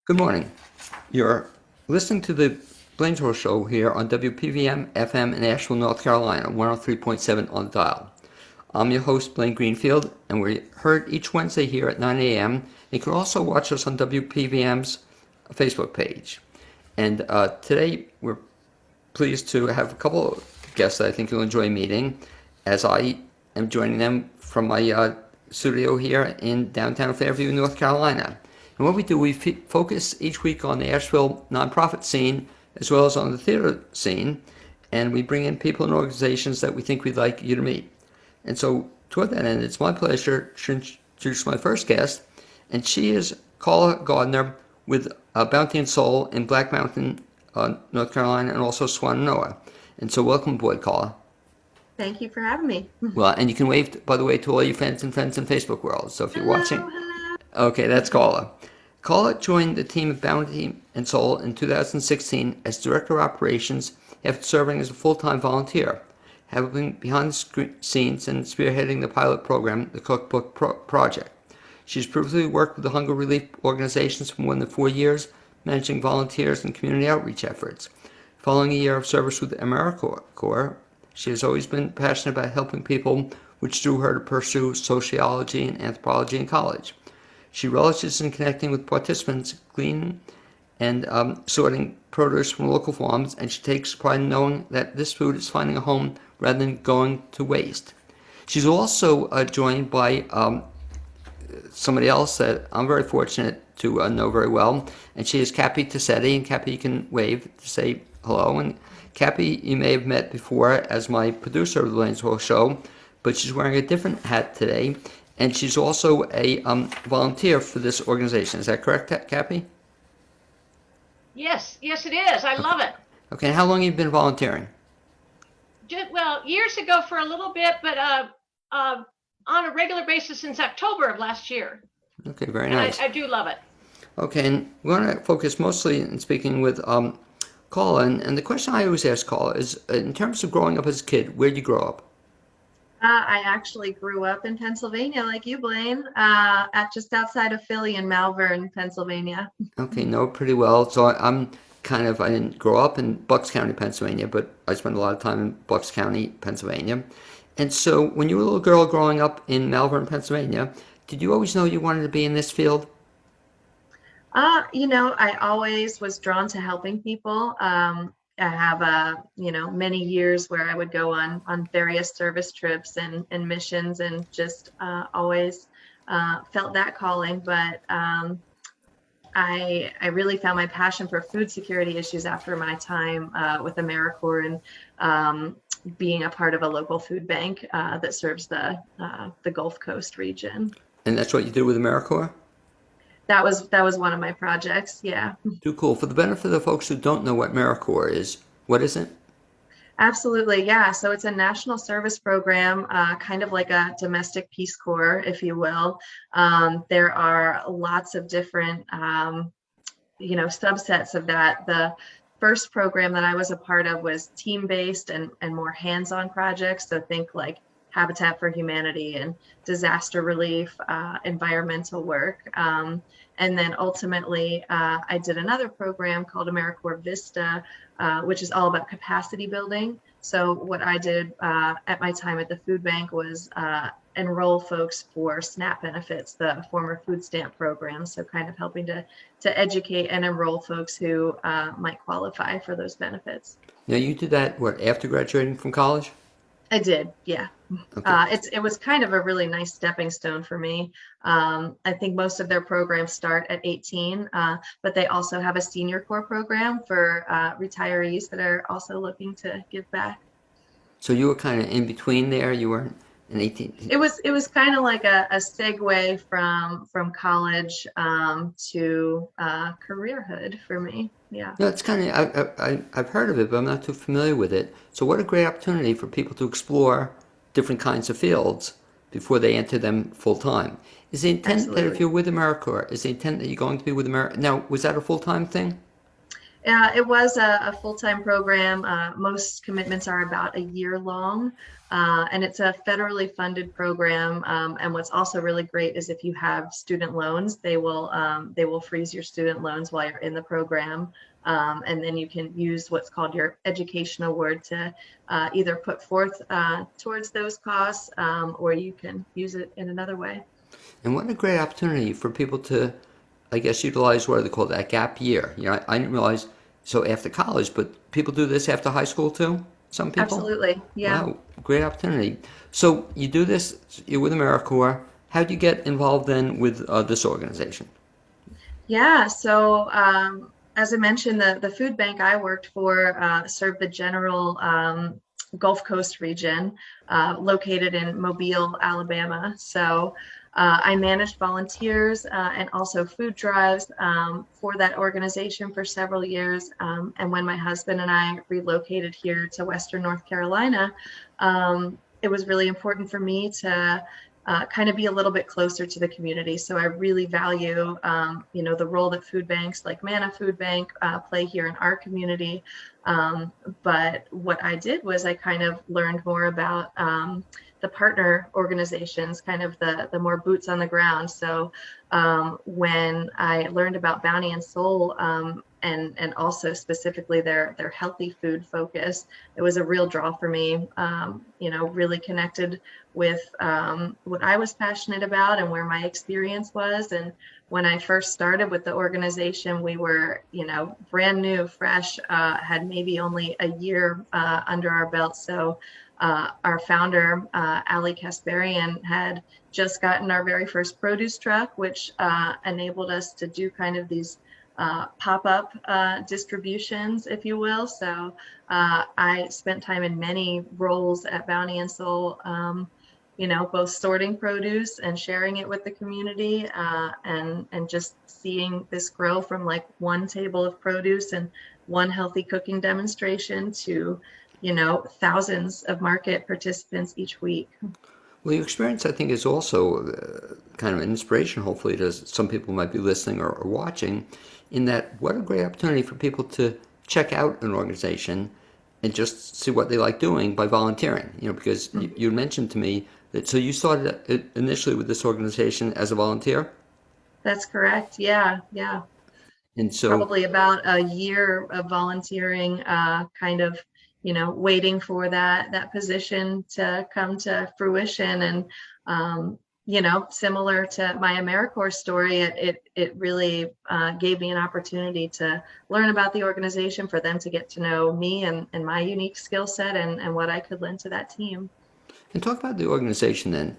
Good morning. You're listening to the BLAINESWORLD show here on WPVM FM in Asheville, North Carolina, 103.7 on the dial. I'm your host, Blaine Greenfield, and we're heard each Wednesday here at 9 a.m. You can also watch us on WPVM's Facebook page. And today we're pleased to have a couple of guests that I think you'll enjoy meeting, as I am joining them from my studio here in downtown Fairview, North Carolina. And what we do, we focus each week on the Asheville nonprofit scene as well as on the theater scene, and we bring in people and organizations that we think we'd like you to meet. And so, toward that end, it's my pleasure to introduce my first guest, and she is Karla Gardner with Bounty and Soul in Black Mountain, North Carolina, and also Swannanoa. And so, welcome aboard, Karla. Thank you for having me. Well, and you can wave, by the way, to all your fans and friends in Facebook world. So if you're Hello, watching, hello. okay, that's Karla. Karla joined the team of Bounty and Soul in 2016 as Director of Operations after serving as a full-time volunteer, helping behind the scenes and spearheading the pilot program, the Cookbook Project. She's previously worked with the hunger relief organizations for more than 4 years, managing volunteers and community outreach efforts. Following a year of service with AmeriCorps, she has always been passionate about helping people, which drew her to pursue sociology and anthropology in college. She relishes in connecting with participants, gleaning and sorting produce from local farms, and she takes pride in knowing that this food is finding a home rather than going to waste. She's also joined by somebody else that I'm very fortunate to know very well, and she is Cappy Tassetti, and Cappy, you can wave to say hello. And Cappy, you may have met before as my producer of the BLAINESWORLD show, but she's wearing a different hat today, and she's also a volunteer for this organization. Is that correct, Cappy? Yes, it is. I love it. Okay, and how long have you been volunteering? Well, years ago for a little bit, but on a regular basis since October of last year. Okay, very And nice. I do love it. Okay, and we're going to focus mostly in speaking with Karla, and the question I always ask Karla is, in terms of growing up as a kid, where did you grow up? I actually grew up in Pennsylvania, like you, Blaine, at just outside of Philly in Malvern, Pennsylvania. Okay, know it pretty well. So I didn't grow up in Bucks County, Pennsylvania, but I spent a lot of time in Bucks County, Pennsylvania. And so when you were a little girl growing up in Malvern, Pennsylvania, did you always know you wanted to be in this field? I always was drawn to helping people. I have many years where I would go on various service trips and missions, and just always felt that calling. But I really found my passion for food security issues after my time with AmeriCorps and being a part of a local food bank that serves the Gulf Coast region. And that's what you did with AmeriCorps? That was one of my projects. Yeah. Too cool. For the benefit of the folks who don't know what AmeriCorps is, what is it? Absolutely. Yeah. So it's a national service program, kind of like a domestic Peace Corps, if you will. There are lots of different, subsets of that. The first program that I was a part of was team-based and more hands-on projects. So think like Habitat for Humanity and disaster relief, environmental work. And then ultimately, I did another program called AmeriCorps Vista, which is all about capacity building. So what I did at my time at the food bank was enroll folks for SNAP benefits, the former food stamp program. So kind of helping to educate and enroll folks who might qualify for those benefits. Now, you did that, after graduating from college? I did, yeah. Okay. It was kind of a really nice stepping stone for me. I think most of their programs start at 18, but they also have a senior core program for retirees that are also looking to give back. So you were kind of in between there. You weren't an 18. It was kind of like a segue from college to careerhood for me. Yeah. No, it's kind of, I've heard of it, but I'm not too familiar with it. So what a great opportunity for people to explore different kinds of fields before they enter them full time. Is the intent that if Absolutely. you're with AmeriCorps, is the intent that you're going to be with America? Now, was that a full time thing? It was a full-time program. Most commitments are about a year long, and it's a federally funded program. And what's also really great is if you have student loans, they will freeze your student loans while you're in the program, and then you can use what's called your education award to either put forth towards those costs, or you can use it in another way. And what a great opportunity for people to, I guess, utilize what they call that gap year. You know, I didn't realize, so after college, but people do this after high school too? Some people? Absolutely, yeah. Wow, great opportunity. So you do this, you're with AmeriCorps. How do you get involved then with this organization? Yeah, so as I mentioned, the food bank I worked for served the general Gulf Coast region, located in Mobile, Alabama. So I managed volunteers and also food drives for that organization for several years. And when my husband and I relocated here to Western North Carolina, it was really important for me to kind of be a little bit closer to the community. So I really value, the role that food banks like Manna Food Bank play here in our community. But what I did was I kind of learned more about the partner organizations, kind of the more boots on the ground. So when I learned about Bounty and Soul, and also specifically their healthy food focus, it was a real draw for me. Really connected with what I was passionate about and where my experience was. And when I first started with the organization, we were, brand new, fresh, had maybe only a year under our belt. So our founder, Ali Kasparian, had just gotten our very first produce truck, which enabled us to do kind of these pop-up distributions, if you will. So I spent time in many roles at Bounty and Soul, both sorting produce and sharing it with the community, and just seeing this grow from like one table of produce and one healthy cooking demonstration to, thousands of market participants each week. Well, your experience, I think, is also kind of an inspiration, hopefully, to some people who might be listening or watching, in that what a great opportunity for people to check out an organization and just see what they like doing by volunteering. Because you mentioned to me that, so you started initially with this organization as a volunteer? That's correct. Yeah. And so, Probably about a year of volunteering, kind of, waiting for that position to come to fruition. And, similar to my AmeriCorps story, it really gave me an opportunity to learn about the organization, for them to get to know me and my unique skill set and what I could lend to that team. and talk about the organization then,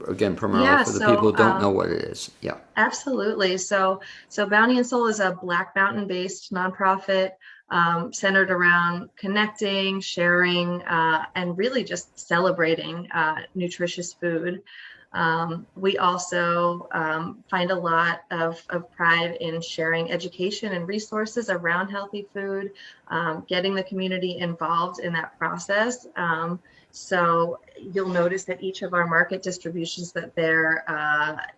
again, primarily Yeah, for the people who so don't know what it is. Yeah. absolutely. So Bounty and Soul is a Black Mountain-based nonprofit, centered around connecting, sharing, and really just celebrating nutritious food. We also find a lot of pride in sharing education and resources around healthy food, getting the community involved in that process. So you'll notice that each of our market distributions, that there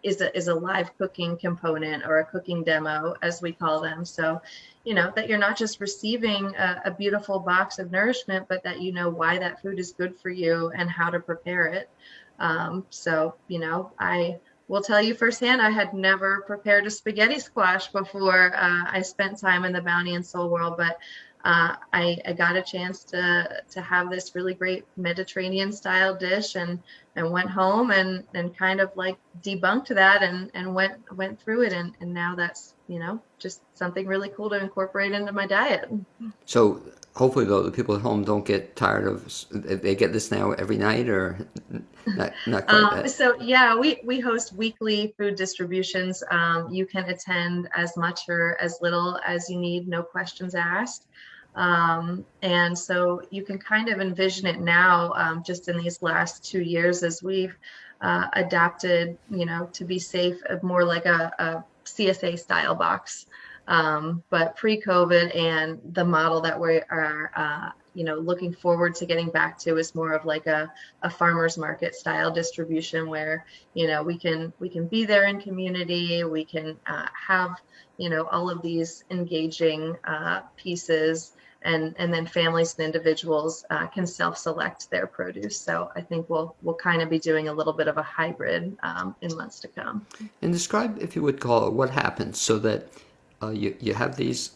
is a live cooking component, or a cooking demo, as we call them. So, that you're not just receiving a beautiful box of nourishment, but that you know why that food is good for you and how to prepare it. I will tell you firsthand, I had never prepared a spaghetti squash before I spent time in the Bounty and Soul world, but I got a chance to have this really great Mediterranean style dish, and went home and kind of like debunked that and went through it, and now that's just something really cool to incorporate into my diet. So hopefully, though, the people at home don't get tired of, they get this now every night, or not quite that. So yeah, we host weekly food distributions. You can attend as much or as little as you need, no questions asked. And so you can kind of envision it now, just in these last 2 years, as we've adapted, to be safe, more like a CSA style box. But pre-COVID, and the model that we are looking forward to getting back to is more of like a farmer's market style distribution where, we can be there in community. We can have, all of these engaging pieces, and then families and individuals can self-select their produce. So I think we'll kind of be doing a little bit of a hybrid in months to come. And describe, if you would call it, what happens so that you have these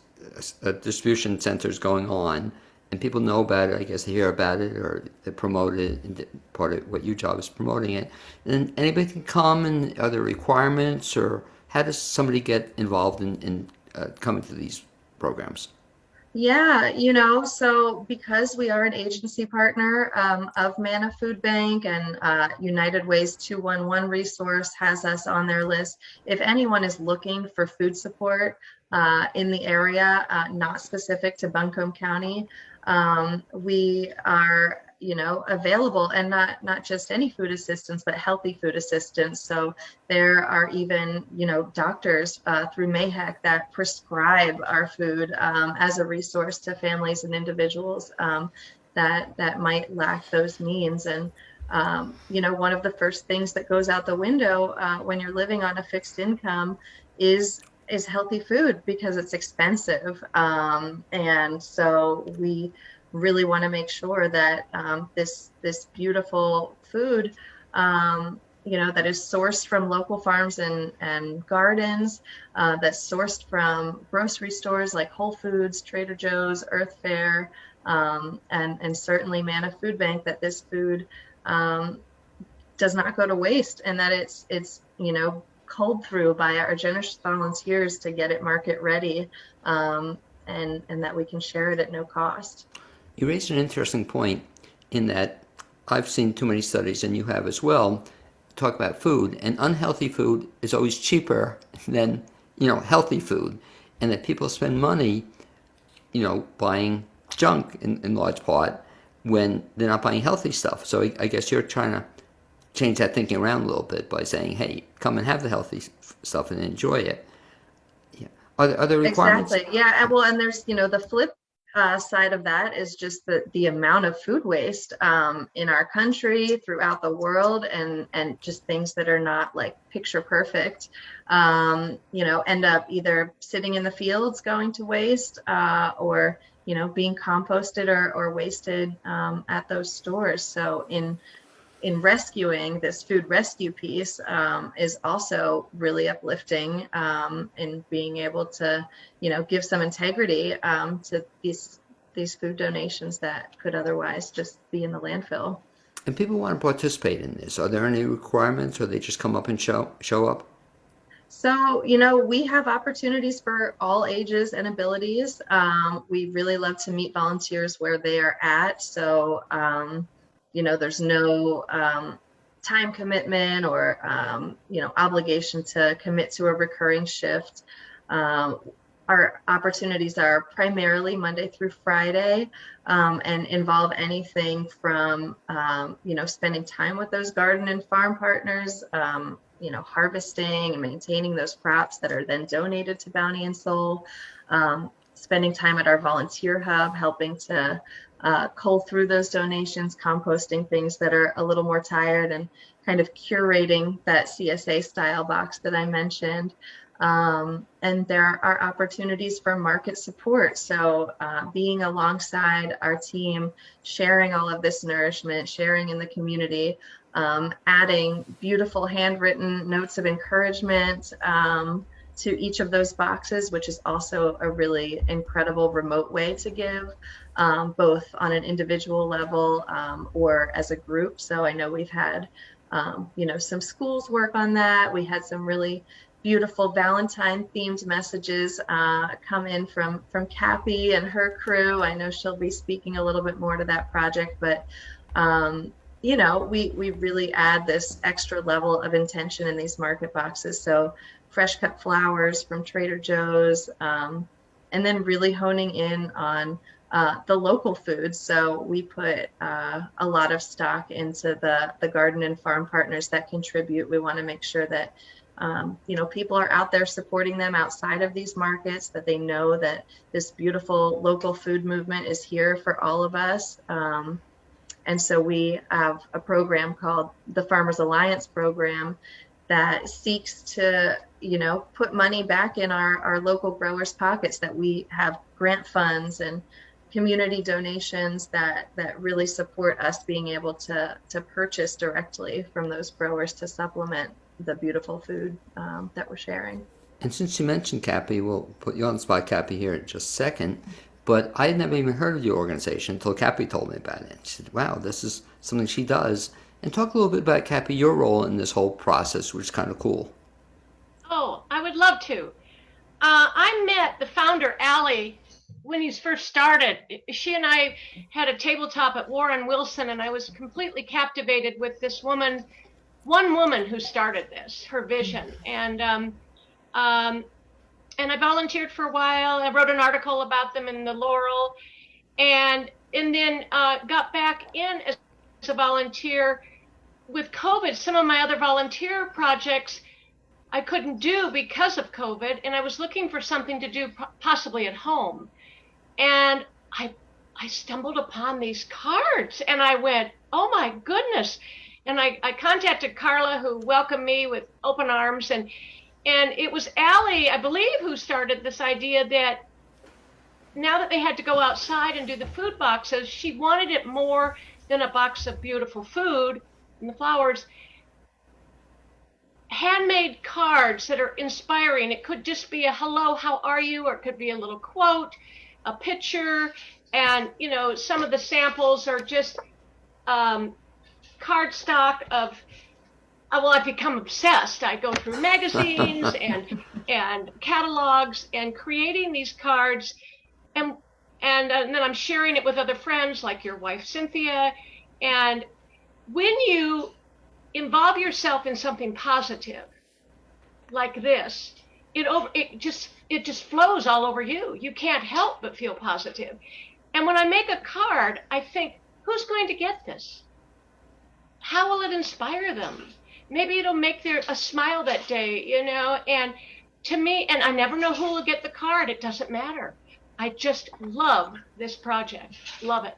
distribution centers going on, and people know about it. I guess they hear about it or they promote it, and part of what your job is promoting it. And anybody can come, and are there requirements, or how does somebody get involved in coming to these programs? Yeah, so because we are an agency partner of Manna Food Bank, and United Way's 211 resource has us on their list. If anyone is looking for food support in the area, not specific to Buncombe County, we are available, and not just any food assistance, but healthy food assistance. So there are even, doctors through MAHEC that prescribe our food as a resource to families and individuals that might lack those means. And, one of the first things that goes out the window when you're living on a fixed income is healthy food, because it's expensive. And so we really want to make sure that this beautiful food, that is sourced from local farms and gardens, that's sourced from grocery stores like Whole Foods, Trader Joe's, Earth Fare, and certainly Manna Food Bank, that this food does not go to waste, and that it's culled through by our generous volunteers to get it market ready, and that we can share it at no cost. You raised an interesting point in that I've seen too many studies, and you have as well, talk about food, and unhealthy food is always cheaper than, healthy food, and that people spend money, buying junk in large part when they're not buying healthy stuff. So I guess you're trying to change that thinking around a little bit by saying, hey, come and have the healthy stuff and enjoy it. Yeah. Are there requirements? Exactly. Yeah. Well, and there's, the flip side of that is just the amount of food waste in our country, throughout the world, and just things that are not like picture perfect, end up either sitting in the fields going to waste, or being composted or wasted at those stores. So in rescuing this food rescue piece is also really uplifting in being able to, give some integrity to these food donations that could otherwise just be in the landfill. And people want to participate in this. Are there any requirements, or they just come up and show up? So, we have opportunities for all ages and abilities. We really love to meet volunteers where they are at. So, there's no time commitment or, obligation to commit to a recurring shift. Our opportunities are primarily Monday through Friday, and involve anything from, spending time with those garden and farm partners, harvesting and maintaining those crops that are then donated to Bounty and Soul, spending time at our volunteer hub, helping to cull through those donations, composting things that are a little more tired, and kind of curating that CSA style box that I mentioned. And there are opportunities for market support. So being alongside our team, sharing all of this nourishment, sharing in the community, adding beautiful handwritten notes of encouragement to each of those boxes, which is also a really incredible remote way to give, both on an individual level or as a group. So I know we've had, some schools work on that. We had some really beautiful Valentine themed messages come in from Cappy and her crew. I know she'll be speaking a little bit more to that project, but we really add this extra level of intention in these market boxes. So fresh cut flowers from Trader Joe's, and then really honing in on the local foods. So we put a lot of stock into the garden and farm partners that contribute. We want to make sure that People are out there supporting them outside of these markets, that they know that this beautiful local food movement is here for all of us. And so we have a program called the Farmers Alliance program that seeks to, put money back in our local growers' pockets, that we have grant funds and community donations that really support us being able to purchase directly from those growers to supplement the beautiful food that we're sharing. And since you mentioned Cappy, we'll put you on the spot, Cappy, here in just a second. But I had never even heard of your organization until Cappy told me about it. She said, wow, this is something she does. And talk a little bit about, Cappy, your role in this whole process, which is kind of cool. Oh, I would love to. I met the founder, Allie, when he first started. She and I had a tabletop at Warren Wilson, and I was completely captivated with this woman, one woman who started this, her vision. And I volunteered for a while. I wrote an article about them in the Laurel, and then got back in as a volunteer. With COVID, some of my other volunteer projects I couldn't do because of COVID, and I was looking for something to do possibly at home. And I stumbled upon these cards, and I went, oh my goodness. And I contacted Karla, who welcomed me with open arms, and it was Allie, I believe, who started this idea that now that they had to go outside and do the food boxes, she wanted it more than a box of beautiful food and the flowers. Handmade cards that are inspiring. It could just be a hello, how are you? Or it could be a little quote, a picture. And, some of the samples are just cardstock of, well, I've become obsessed. I go through magazines and catalogs and creating these cards. And then I'm sharing it with other friends like your wife, Cynthia. And when you involve yourself in something positive like this, it just flows all over you. You can't help but feel positive. And when I make a card, I think, who's going to get this? How will it inspire them? Maybe it'll make a smile that day, and to me, and I never know who will get the card. It doesn't matter. I just love this project. Love it.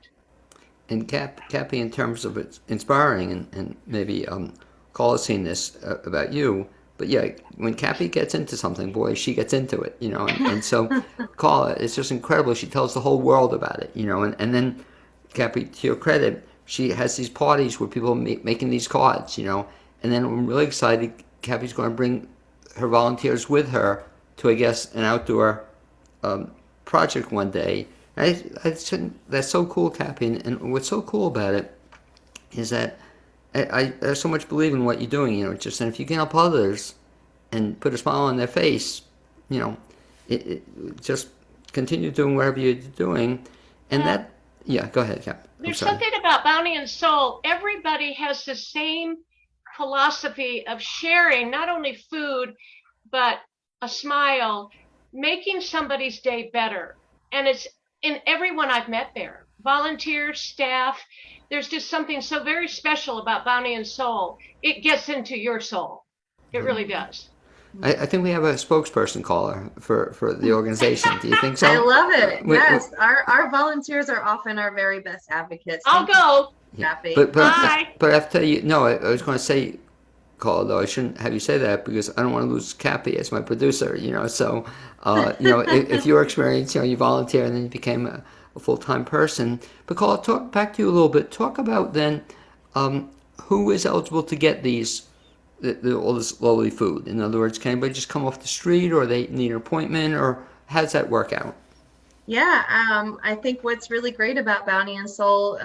And Cappy, in terms of it's inspiring, and maybe Karla's seen this about you, but yeah, when Cappy gets into something, boy, she gets into it, and so Karla, it's just incredible. She tells the whole world about it, and then Cappy, to your credit, she has these parties where people are making these cards, and then I'm really excited, Cappy's going to bring her volunteers with her to, I guess, an outdoor project one day. That's so cool, Cappy, and what's so cool about it is that I so much believe in what you're doing, and if you can help others and put a smile on their face, just continue doing whatever you're doing, and go ahead, Cap. There's something about Bounty and Soul. Everybody has the same philosophy of sharing not only food, but a smile, making somebody's day better, and it's in everyone I've met there, volunteers, staff. There's just something so very special about Bounty and Soul. It gets into your soul. It really does. I think we have a spokesperson caller for the organization. Do you think so? I love it. Yes, our volunteers are often our very best advocates. I'll go. Happy. But I have to tell you, no, I was going to say, Karla, though I shouldn't have you say that because I don't want to lose Cappy as my producer. So if your experience, you volunteer and then you became a full-time person. But Karla, talk back to you a little bit. Talk about then who is eligible to get all this lovely food. In other words, can anybody just come off the street, or they need an appointment, or how does that work out? Yeah, I think what's really great about Bounty and Soul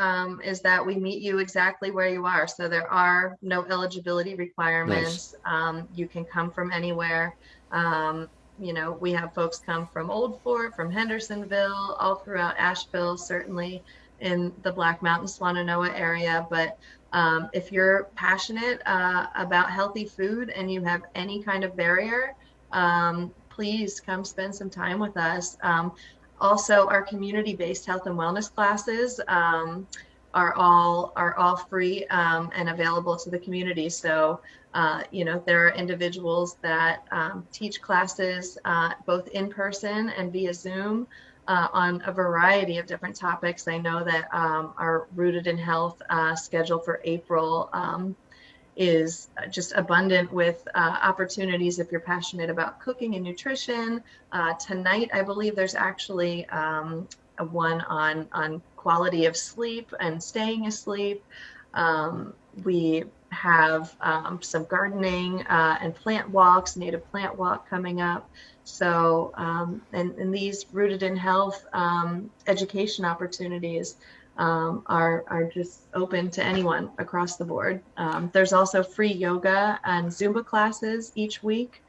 is that we meet you exactly where you are. So there are no eligibility requirements. Nice. You can come from anywhere. We have folks come from Old Fort, from Hendersonville, all throughout Asheville, certainly in the Black Mountain, Swannanoa area. But if you're passionate about healthy food and you have any kind of barrier, please come spend some time with us. Also, our community-based health and wellness classes are all free and available to the community. So there are individuals that teach classes both in person and via Zoom on a variety of different topics. I know that our Rooted in Health schedule for April is just abundant with opportunities if you're passionate about cooking and nutrition. Tonight, I believe there's actually a one on quality of sleep and staying asleep. We have some gardening and plant walks, native plant walk coming up. So, and these Rooted in Health education opportunities are just open to anyone across the board. There's also free yoga and Zumba classes each week.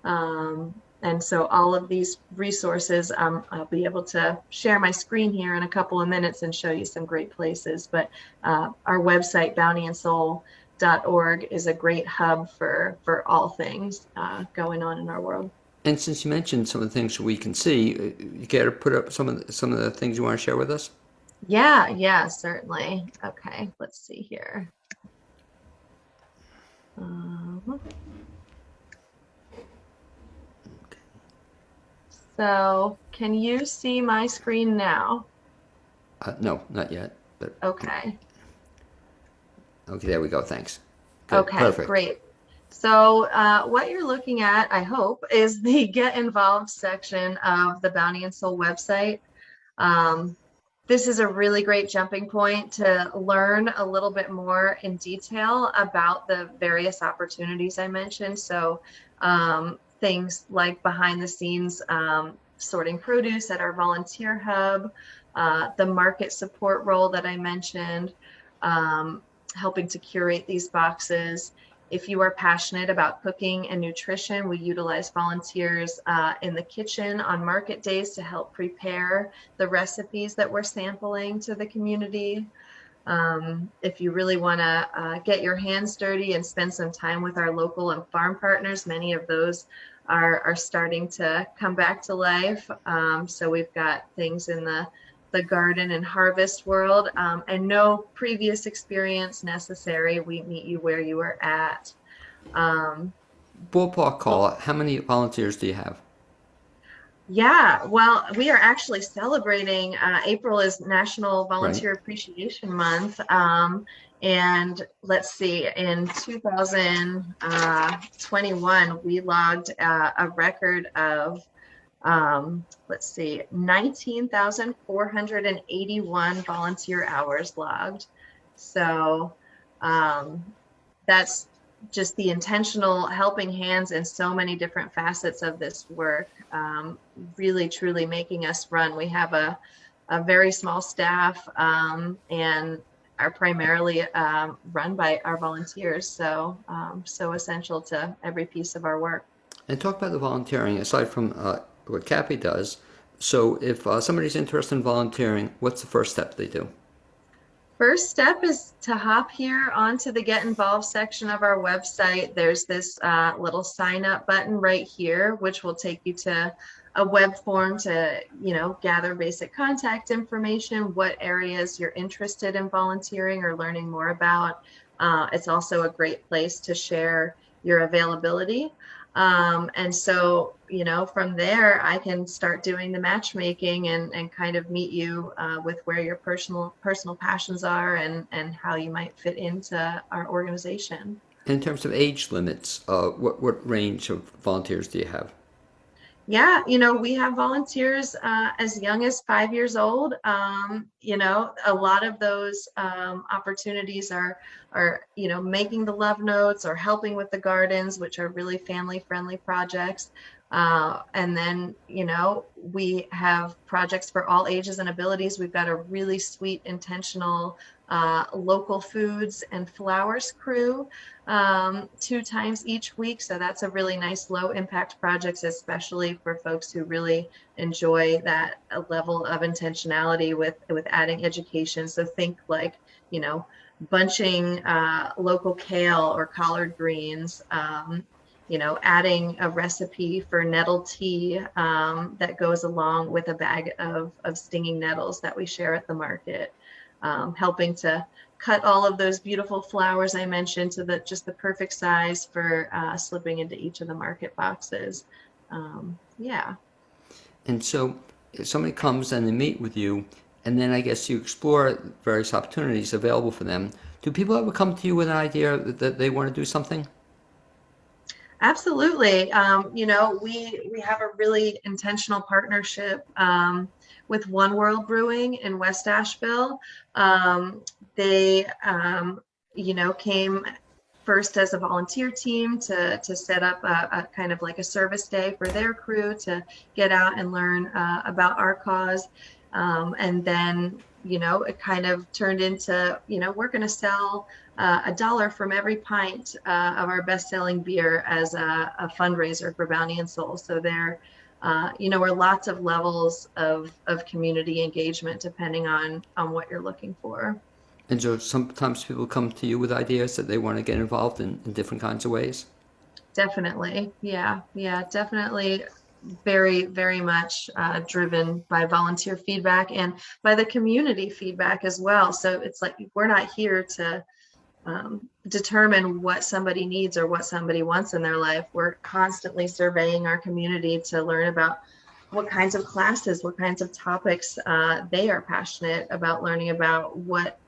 And so all of these resources, I'll be able to share my screen here in a couple of minutes and show you some great places. But our website, bountyandsoul.org, is a great hub for all things going on in our world. And since you mentioned some of the things we can see, you care to put up some of the things you want to share with us? Yeah, certainly. Okay, let's see here. So can you see my screen now? No, not yet. But Okay. Okay, there we go. Thanks. Good. Okay, Perfect. great. So what you're looking at, I hope, is the Get Involved section of the Bounty and Soul website. This is a really great jumping point to learn a little bit more in detail about the various opportunities I mentioned. So things like behind the scenes sorting produce at our volunteer hub, the market support role that I mentioned, helping to curate these boxes. If you are passionate about cooking and nutrition, we utilize volunteers in the kitchen on market days to help prepare the recipes that we're sampling to the community. If you really want to get your hands dirty and spend some time with our local and farm partners, many of those are starting to come back to life. So we've got things in the garden and harvest world, and no previous experience necessary. We meet you where you are at. Ballpark, Karla, how many volunteers do you have? Yeah, well, we are actually celebrating, April is National Volunteer Appreciation Month. And let's see, in 2021, we logged a record of 19,481 volunteer hours logged. So that's just the intentional helping hands in so many different facets of this work, really truly making us run. We have a very small staff and are primarily run by our volunteers. So essential to every piece of our work. And talk about the volunteering aside from what Cappy does. So if somebody's interested in volunteering, what's the first step they do? First step is to hop here onto the Get Involved section of our website. There's this little sign up button right here, which will take you to a web form to, gather basic contact information, what areas you're interested in volunteering or learning more about. It's also a great place to share your availability. And so, from there, I can start doing the matchmaking and kind of meet you with where your personal passions are and how you might fit into our organization. In terms of age limits, what range of volunteers do you have? Yeah, we have volunteers as young as 5 years old. A lot of those opportunities are making the love notes or helping with the gardens, which are really family-friendly projects. And then, we have projects for all ages and abilities. We've got a really sweet, intentional local foods and flowers crew 2 times each week. So that's a really nice low impact project, especially for folks who really enjoy that level of intentionality with adding education. So think like, bunching local kale or collard greens, adding a recipe for nettle tea that goes along with a bag of stinging nettles that we share at the market. helping to cut all of those beautiful flowers I mentioned to just the perfect size for slipping into each of the market boxes. Yeah. And so if somebody comes and they meet with you, and then I guess you explore various opportunities available for them, do people ever come to you with an idea that they want to do something? Absolutely. We have a really intentional partnership with One World Brewing in West Asheville. They, came first as a volunteer team to set up a kind of like a service day for their crew to get out and learn about our cause. And then, it kind of turned into, we're going to sell $1 from every pint of our best-selling beer as a fundraiser for Bounty and Soul. So there, are lots of levels of community engagement depending on what you're looking for. And so sometimes people come to you with ideas that they want to get involved in different kinds of ways? Definitely. Yeah, definitely. Very, very much driven by volunteer feedback and by the community feedback as well. So it's like we're not here to determine what somebody needs or what somebody wants in their life. We're constantly surveying our community to learn about what kinds of classes, what kinds of topics they are passionate about learning about, what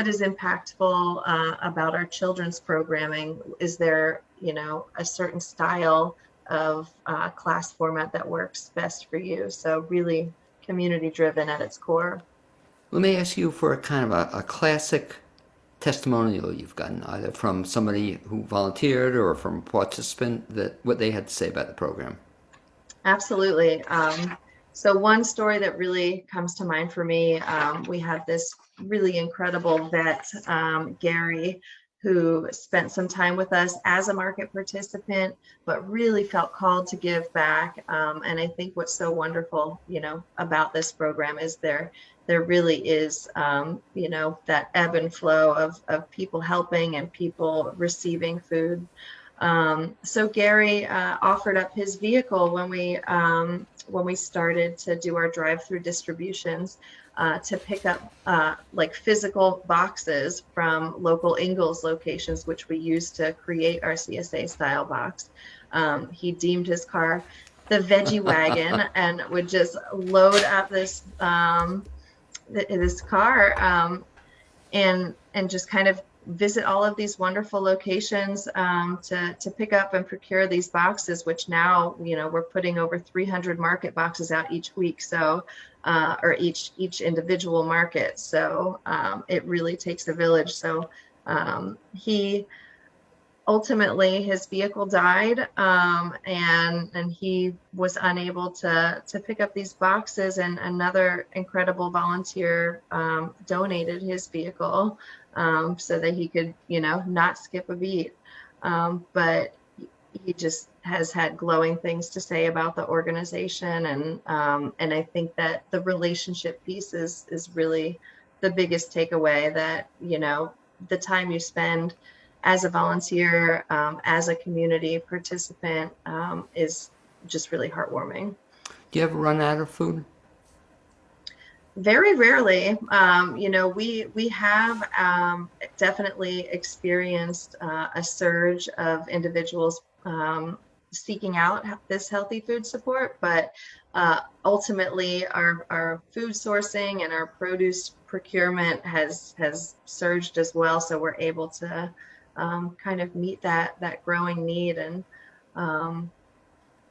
is impactful about our children's programming. Is there, a certain style of class format that works best for you? So really community driven at its core. Let me ask you for a kind of a classic testimonial you've gotten, either from somebody who volunteered or from a participant, that what they had to say about the program. Absolutely. So one story that really comes to mind for me, we had this really incredible vet, Gary, who spent some time with us as a market participant, but really felt called to give back. And I think what's so wonderful, about this program is there really is, that ebb and flow of people helping and people receiving food. So Gary offered up his vehicle when we started to do our drive-through distributions to pick up like physical boxes from local Ingalls locations, which we used to create our CSA style box. He deemed his car the veggie wagon and would just load up this car and just kind of visit all of these wonderful locations to pick up and procure these boxes, which now, we're putting over 300 market boxes out each week. So, or each individual market. So it really takes a village. So he ultimately, his vehicle died and he was unable to pick up these boxes, and another incredible volunteer donated his vehicle so that he could, not skip a beat. But he just has had glowing things to say about the organization. And I think that the relationship piece is really the biggest takeaway, that, the time you spend as a volunteer, as a community participant, is just really heartwarming. Do you ever run out of food? Very rarely. We have definitely experienced a surge of individuals seeking out this healthy food support, but ultimately our food sourcing and our produce procurement has surged as well. So we're able to kind of meet that growing need. And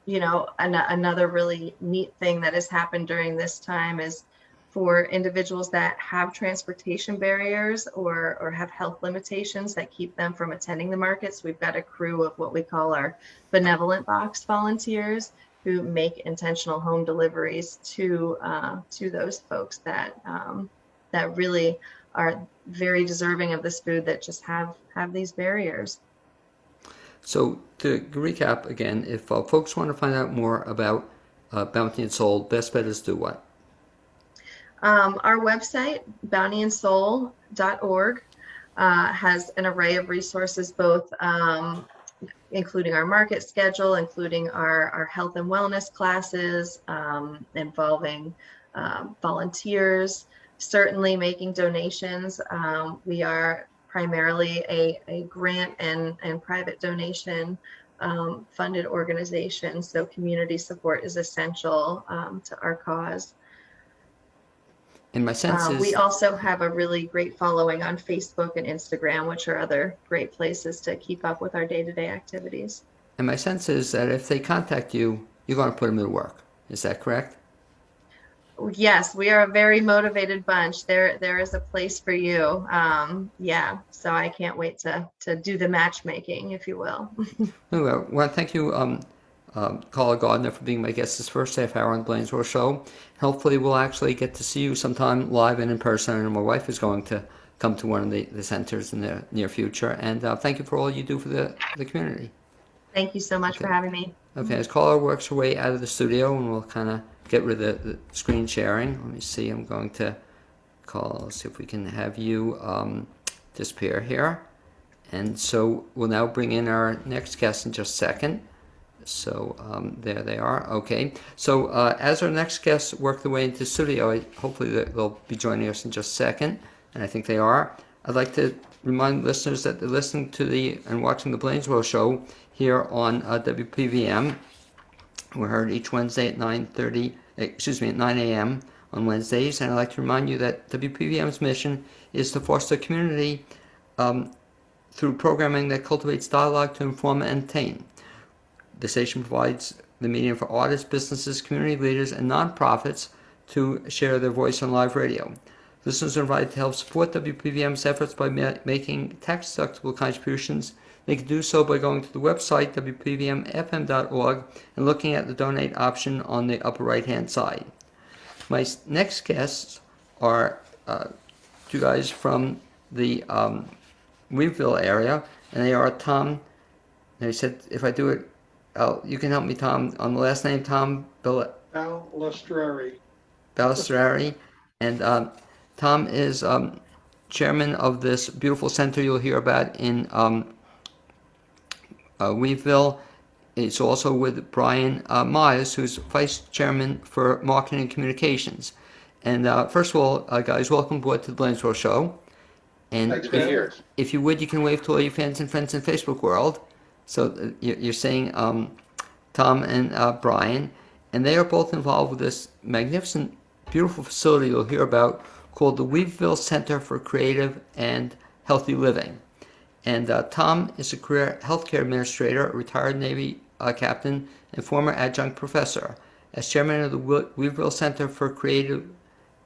another really neat thing that has happened during this time is for individuals that have transportation barriers or have health limitations that keep them from attending the markets. We've got a crew of what we call our benevolent box volunteers who make intentional home deliveries to those folks that really are very deserving of this food, that just have these barriers. So to recap again, if folks want to find out more about Bounty and Soul, best bet is to what? Our website, bountyandsoul.org, has an array of resources, both including our market schedule, including our health and wellness classes, involving volunteers, certainly making donations. We are primarily a grant and private donation funded organization, so community support is essential to our cause. And my sense is We also have a really great following on Facebook and Instagram, which are other great places to keep up with our day-to-day activities. and my sense is that if they contact you, you're going to put them to work. Is that correct? Yes, we are a very motivated bunch. There is a place for you. Yeah, so I can't wait to do the matchmaking, if you will. Well, thank you, Karla Gardner, for being my guest this first half hour on the BLAINESWORLD show. Hopefully, we'll actually get to see you sometime live and in person, and my wife is going to come to one of the centers in the near future. And thank you for all you do for the community. Thank you so much for having me. Okay, as Karla works her way out of the studio, and we'll kind of get rid of the screen sharing. Let me see. I'm going to call. Let's see if we can have you disappear here. And so we'll now bring in our next guest in just a second. So there they are. Okay. So as our next guests work their way into the studio, hopefully they'll be joining us in just a second, and I think they are. I'd like to remind listeners that they're listening to and watching the BLAINESWORLD show here on WPVM. We're heard each Wednesday at 9 a.m. on Wednesdays, and I'd like to remind you that WPVM's mission is to foster community through programming that cultivates dialogue to inform and entertain. The station provides the medium for artists, businesses, community leaders, and nonprofits to share their voice on live radio. Listeners are invited to help support WPVM's efforts by making tax-deductible contributions. They can do so by going to the website, wpvmfm.org, and looking at the donate option on the upper right-hand side. My next guests are two guys from the Weaverville area, and they are Tom. They said if I do it, you can help me, Tom, on the last name, Tom Balestrieri. Balestrieri. And Tom is chairman of this beautiful center you'll hear about in Weaverville. It's also with Brian Muys, who's vice chairman for marketing and communications. And first of all, guys, welcome aboard to the BLAINESWORLD show. And Thanks for being here. If you would, you can wave to all your fans and friends in Facebook world. So you're saying Tom and Brian, and they are both involved with this magnificent, beautiful facility you'll hear about called the Weaverville Center for Creative and Healthy Living. And Tom is a career healthcare administrator, a retired Navy captain, and former adjunct professor. As chairman of the Weaverville Center for Creative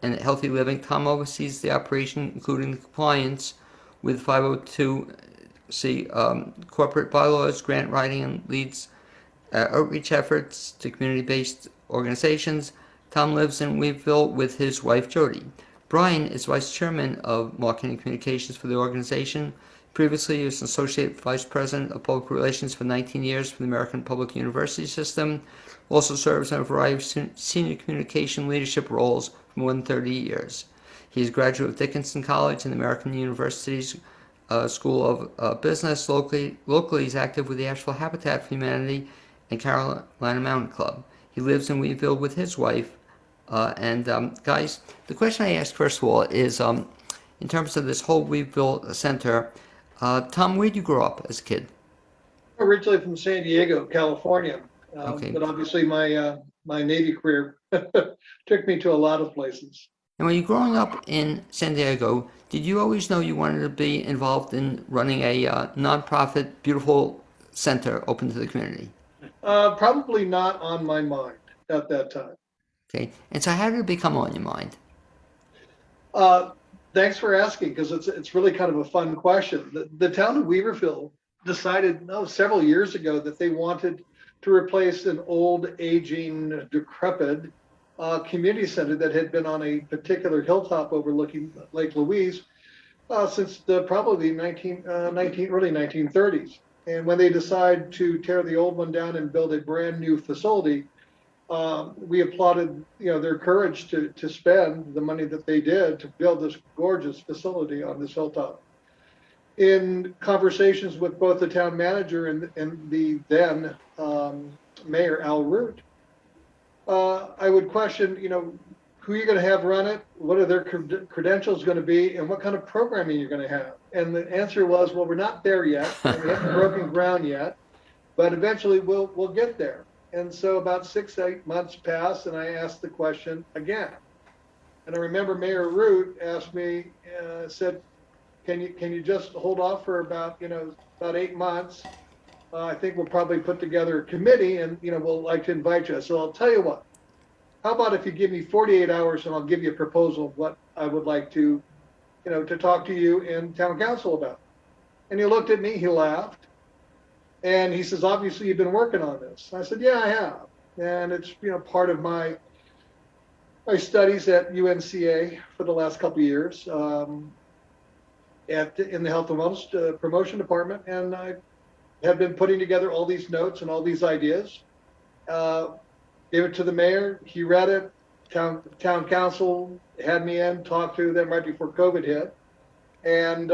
and Healthy Living, Tom oversees the operation, including the compliance with 502c corporate bylaws, grant writing, and leads outreach efforts to community-based organizations. Tom lives in Weaverville with his wife, Jody. Brian is vice chairman of marketing and communications for the organization. Previously, he was an associate vice president of public relations for 19 years for the American Public University System. Also serves in a variety of senior communication leadership roles for more than 30 years. He is a graduate of Dickinson College and the American University's School of Business. Locally, he's active with the Asheville Habitat for Humanity and Carolina Mountain Club. He lives in Weaverville with his wife. Guys, the question I ask first of all is, in terms of this whole Weaverville Center, Tom, where did you grow up as a kid? Originally from San Diego, California, Okay. but obviously my Navy career took me to a lot of places. And when you were growing up in San Diego, did you always know you wanted to be involved in running a nonprofit, beautiful center open to the community? Probably not on my mind at that time. Okay. And so how did it become on your mind? Thanks for asking, because it's really kind of a fun question. The town of Weaverville decided several years ago that they wanted to replace an old, aging, decrepit community center that had been on a particular hilltop overlooking Lake Louise since probably early 1930s. And when they decide to tear the old one down and build a brand new facility, we applauded, their courage to spend the money that they did to build this gorgeous facility on this hilltop. In conversations with both the town manager and the then Mayor Al Root, I would question, who you're going to have run it, what are their credentials going to be, and what kind of programming you're going to have. And the answer was, well, we're not there yet. And we haven't broken ground yet, but eventually we'll get there. And so about 6-8 months passed, and I asked the question again. And I remember Mayor Root asked me, said, can you just hold off for about 8 months? I think we'll probably put together a committee, and we'll like to invite you. So I'll tell you what. How about if you give me 48 hours, and I'll give you a proposal of what I would like to, to talk to you in town council about. And he looked at me, he laughed, and he says, obviously you've been working on this. I said, yeah, I have, and it's part of my studies at UNCA for the last couple of years in the Health and Wellness Promotion Department, and I have been putting together all these notes and all these ideas. Gave it to the mayor. He read it. Town council had me in, talked to them right before COVID hit, and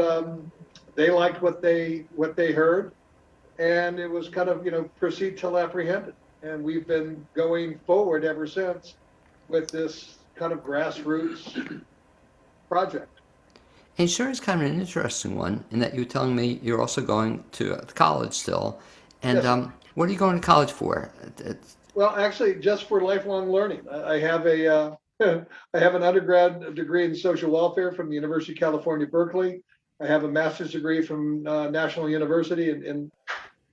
they liked what they heard, and it was kind of proceed till apprehended, and we've been going forward ever since with this kind of grassroots project. And sure, it's kind of an interesting one in that you were telling me you're also going to college still, and Yes. What are you going to college for? Well, actually, just for lifelong learning. I have I have an undergrad degree in social welfare from the University of California, Berkeley. I have a master's degree from National University it's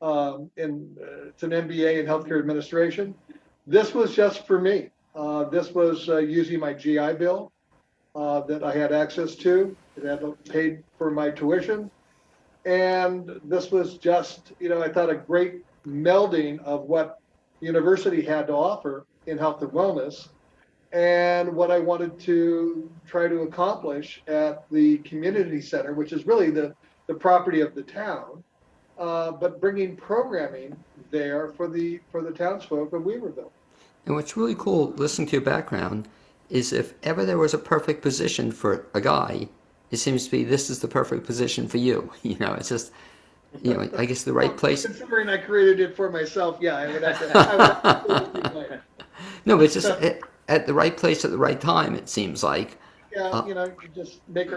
an MBA in healthcare administration. This was just for me. This was using my GI Bill that I had access to. It had paid for my tuition. And this was just, I thought a great melding of what university had to offer in health and wellness and what I wanted to try to accomplish at the community center, which is really the property of the town, but bringing programming there for the townsfolk of Weaverville. And what's really cool listening to your background is if ever there was a perfect position for a guy, it seems to be this is the perfect position for you. It's just, I guess the right place. Considering I created it for myself, yeah, I would have to. No, but it's just at the right place at the right time, it seems like. Yeah, you just make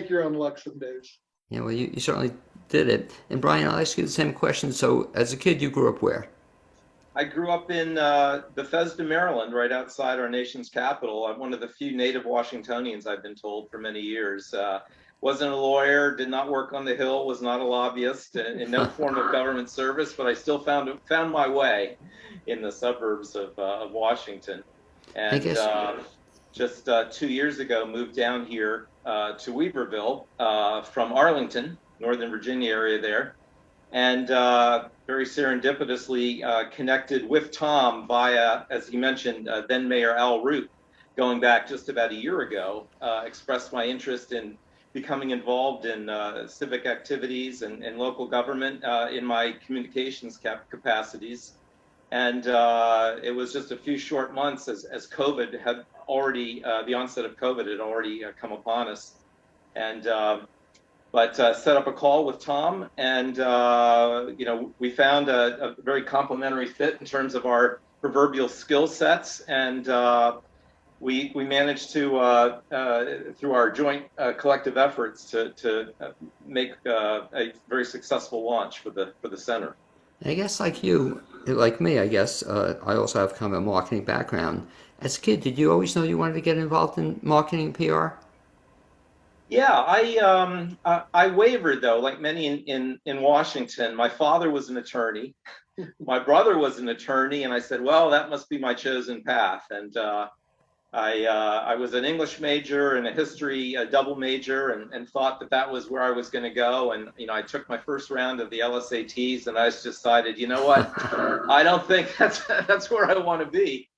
your own luck some days. Yeah, well, you certainly did it. And Brian, I'll ask you the same question. So as a kid, you grew up where? I grew up in Bethesda, Maryland, right outside our nation's capital. I'm one of the few native Washingtonians, I've been told, for many years. Wasn't a lawyer, did not work on the Hill, was not a lobbyist, in no form of government service, but I still found my way in the suburbs of Washington. And just 2 years ago, moved down here to Weaverville from Arlington, Northern Virginia area there. And very serendipitously connected with Tom via, as he mentioned, then Mayor Al Root, going back just about a year ago, expressed my interest in becoming involved in civic activities and local government in my communications capacities. And it was just a few short months as COVID had already, the onset of COVID had already come upon us. And but set up a call with Tom, and we found a very complementary fit in terms of our proverbial skill sets, and we managed to through our joint collective efforts to make a very successful launch for the center. And I guess like you, like me, I guess I also have kind of a marketing background. As a kid, did you always know you wanted to get involved in marketing and PR? Yeah, I wavered though, like many in Washington. My father was an attorney, my brother was an attorney, and I said, well, that must be my chosen path. And I was an English major and a history double major, and thought that was where I was going to go. And I took my first round of the LSATs, and I just decided, you know what, I don't think that's where I want to be.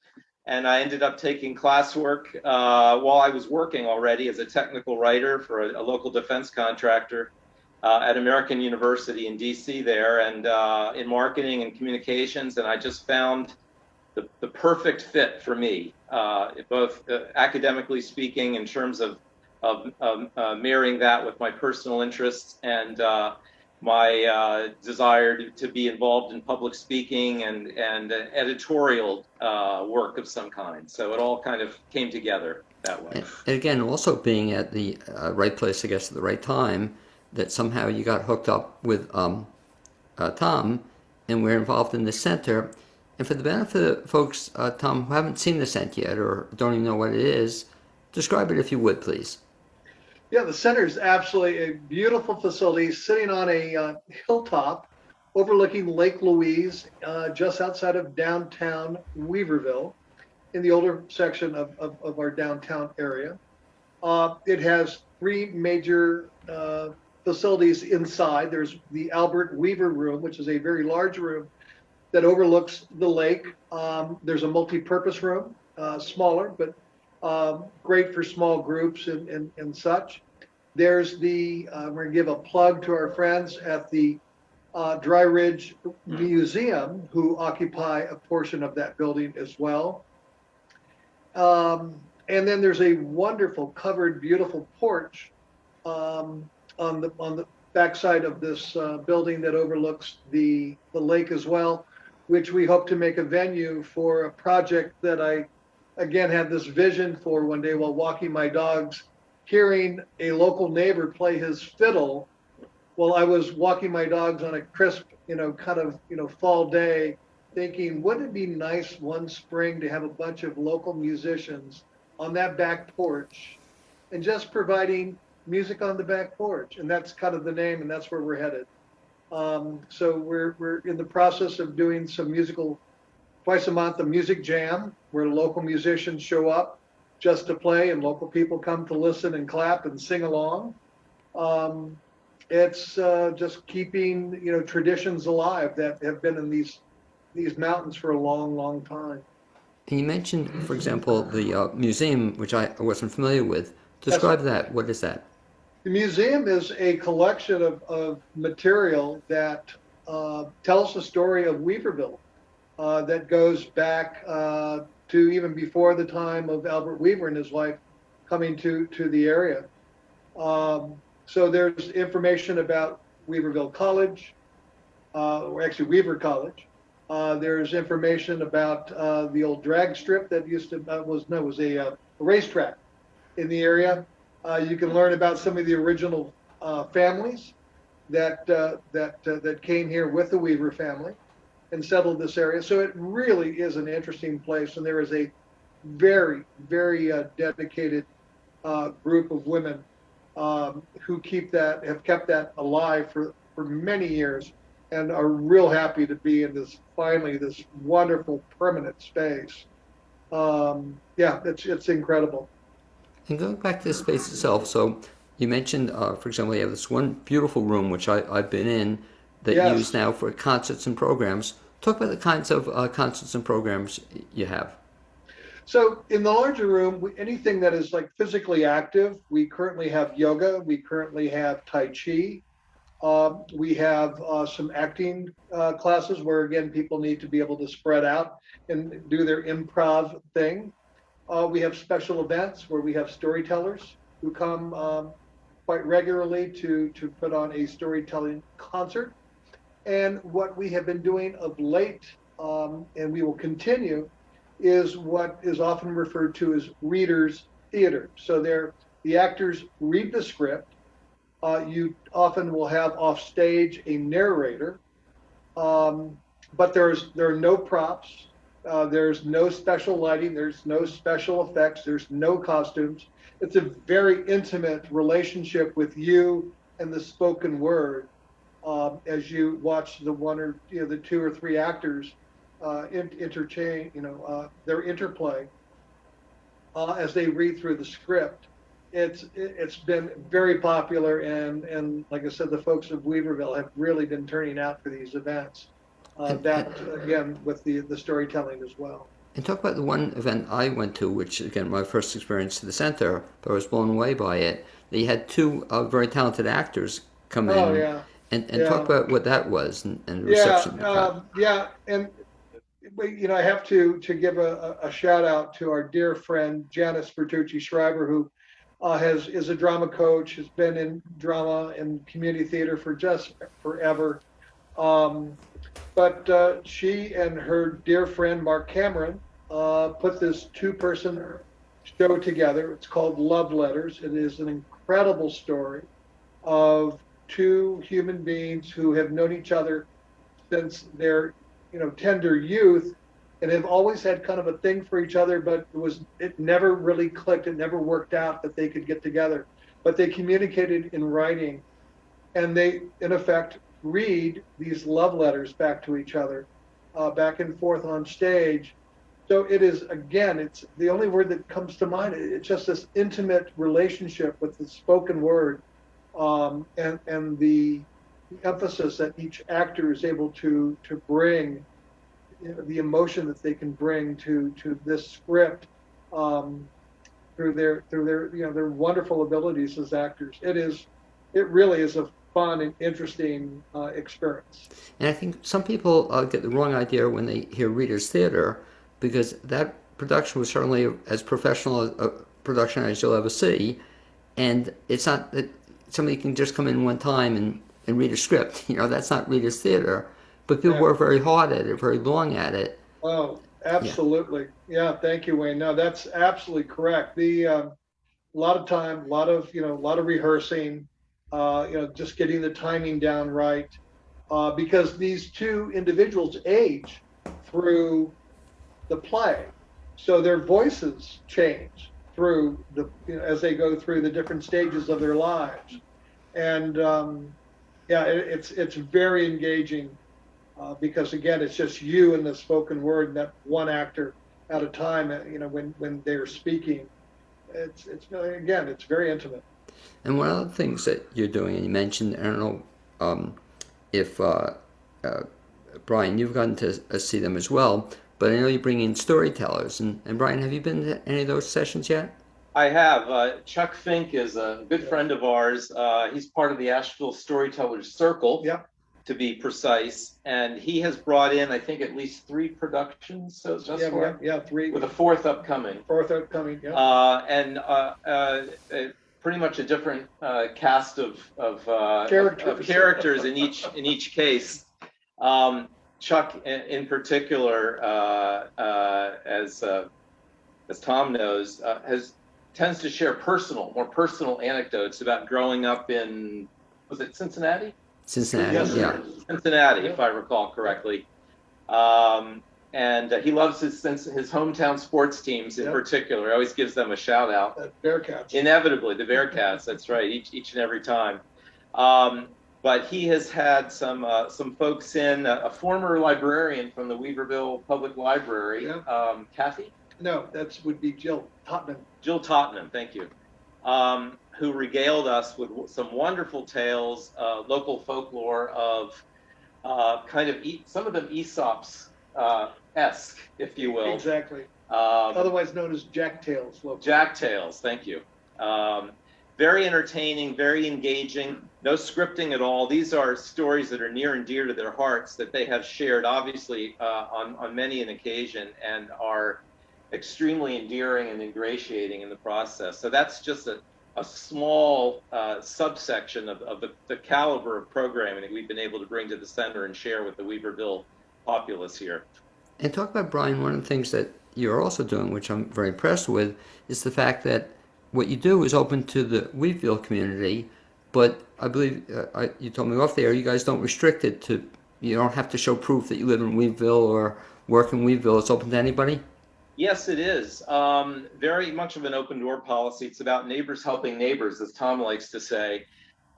And I ended up taking classwork while I was working already as a technical writer for a local defense contractor at American University in DC there, and in marketing and communications. And I just found the perfect fit for me, both academically speaking, in terms of marrying that with my personal interests, and my desire to be involved in public speaking and editorial work of some kind. So it all kind of came together that way. And again, also being at the right place, I guess, at the right time, that somehow you got hooked up with Tom, and we're involved in the center. And for the benefit of folks, Tom, who haven't seen the center yet or don't even know what it is, describe it if you would, please. Yeah, the center is absolutely a beautiful facility sitting on a hilltop overlooking Lake Louise, just outside of downtown Weaverville, in the older section of our downtown area. It has three major facilities inside. There's the Albert Weaver room, which is a very large room that overlooks the lake. There's a multi-purpose room, smaller, but great for small groups and such. There's the, we're going to give a plug to our friends at the Dry Ridge Museum, who occupy a portion of that building as well. And then there's a wonderful covered, beautiful porch on the backside of this building that overlooks the lake as well, which we hope to make a venue for a project that I, again, had this vision for one day while walking my dogs, hearing a local neighbor play his fiddle while I was walking my dogs on a crisp, fall day, thinking, wouldn't it be nice one spring to have a bunch of local musicians on that back porch and just providing music on the back porch? And that's kind of the name, and that's where we're headed. So we're in the process of doing some musical, twice a month, a music jam, where local musicians show up just to play and local people come to listen and clap and sing along. It's just keeping, traditions alive that have been in these mountains for a long, long time. And you mentioned, for example, the museum, which I wasn't familiar with. Describe that. What is that? The museum is a collection of material that tells the story of Weaverville, that goes back to even before the time of Albert Weaver and his wife coming to the area. So there's information about Weaverville College, or actually Weaver College. There's information about the old drag strip that used to was a racetrack in the area. You can learn about some of the original families that came here with the Weaver family and settled this area. So it really is an interesting place, and there is a very, very dedicated group of women who have kept that alive for many years, and are real happy to be in this wonderful permanent space. It's incredible. And going back to the space itself, so you mentioned, for example, you have this one beautiful room, which I've been in, that you use now for concerts and programs. Talk about the kinds of concerts and programs you have. So in the larger room, anything that is like physically active, we currently have yoga, we currently have Tai Chi, we have some acting classes where, again, people need to be able to spread out and do their improv thing. We have special events where we have storytellers who come quite regularly to put on a storytelling concert. And what we have been doing of late, and we will continue, is what is often referred to as readers' theater. So the actors read the script. You often will have off stage a narrator, but there are no props. There's no special lighting. There's no special effects. There's no costumes. It's a very intimate relationship with you and the spoken word as you watch the one or the two or three actors interchange, their interplay as they read through the script. It's been very popular, and like I said, the folks of Weaverville have really been turning out for these events. That again with the storytelling as well. And talk about the one event I went to, which again my first experience to the center, but I was blown away by it. They had two very talented actors come in. Oh yeah. And talk about what that was and the reception. And I have to give a shout out to our dear friend Janice Bertucci Schreiber, who is a drama coach, has been in drama and community theater for just forever. But she and her dear friend Mark Cameron put this two-person show together. It's called Love Letters. It is an incredible story of two human beings who have known each other since their tender youth, and have always had kind of a thing for each other, but it never really clicked. It never worked out that they could get together. But they communicated in writing, and they, in effect, read these love letters back to each other, back and forth on stage. So it is, again, it's the only word that comes to mind. It's just this intimate relationship with the spoken word, and the emphasis that each actor is able to bring, the emotion that they can bring to this script, through their wonderful abilities as actors. It really is a fun and interesting experience. And I think some people get the wrong idea when they hear Reader's Theater, because that production was certainly as professional a production as you'll ever see, and it's not that somebody can just come in one time and read a script. That's not Reader's Theater. But people work very hard at it, very long at it. Oh, absolutely. Yeah, thank you, Wayne. No, that's absolutely correct. A lot of time, a lot of rehearsing, just getting the timing down right, because these two individuals age through the play, so their voices change through as they go through the different stages of their lives, and it's very engaging. Because again, it's just you and the spoken word, and that one actor at a time. When they're speaking, it's very intimate. And one of the things that you're doing, and you mentioned, I don't know if Brian, you've gotten to see them as well, but I know you bring in storytellers. And Brian, have you been to any of those sessions yet? I have. Chuck Fink is a good friend of ours. He's part of the Asheville Storytellers Circle. Yep. To be precise, and he has brought in, I think, at least 3 productions. So just 3 with a 4th upcoming. Yeah. And pretty much a different cast of characters in each case. Chuck, in particular, as Tom knows, tends to share more personal anecdotes about growing up in, was it Cincinnati? Cincinnati, yes, yeah. Cincinnati, if I recall correctly. And he loves his hometown sports teams in particular. Always gives them a shout out. Bearcats. Inevitably, the Bearcats. That's right, each and every time. But he has had some folks in, a former librarian from the Weaverville Public Library, Kathy? No, that would be Jill Tottenham. Jill Tottenham, thank you. Who regaled us with some wonderful tales, local folklore of some of them Aesop's-esque, if you will. Exactly. Otherwise known as Jack Tales. Locally. Jack Tales, thank you. Very entertaining, very engaging, no scripting at all. These are stories that are near and dear to their hearts that they have shared, obviously, on many an occasion, and are extremely endearing and ingratiating in the process. So that's just a small subsection of the caliber of programming that we've been able to bring to the center and share with the Weaverville populace here. And talk about, Brian, one of the things that you're also doing, which I'm very impressed with, is the fact that what you do is open to the Weaverville community, but I believe, you told me off there, you guys don't restrict it to, you don't have to show proof that you live in Weaverville or work in Weaverville. It's open to anybody? Yes, it is. Very much of an open door policy. It's about neighbors helping neighbors, as Tom likes to say.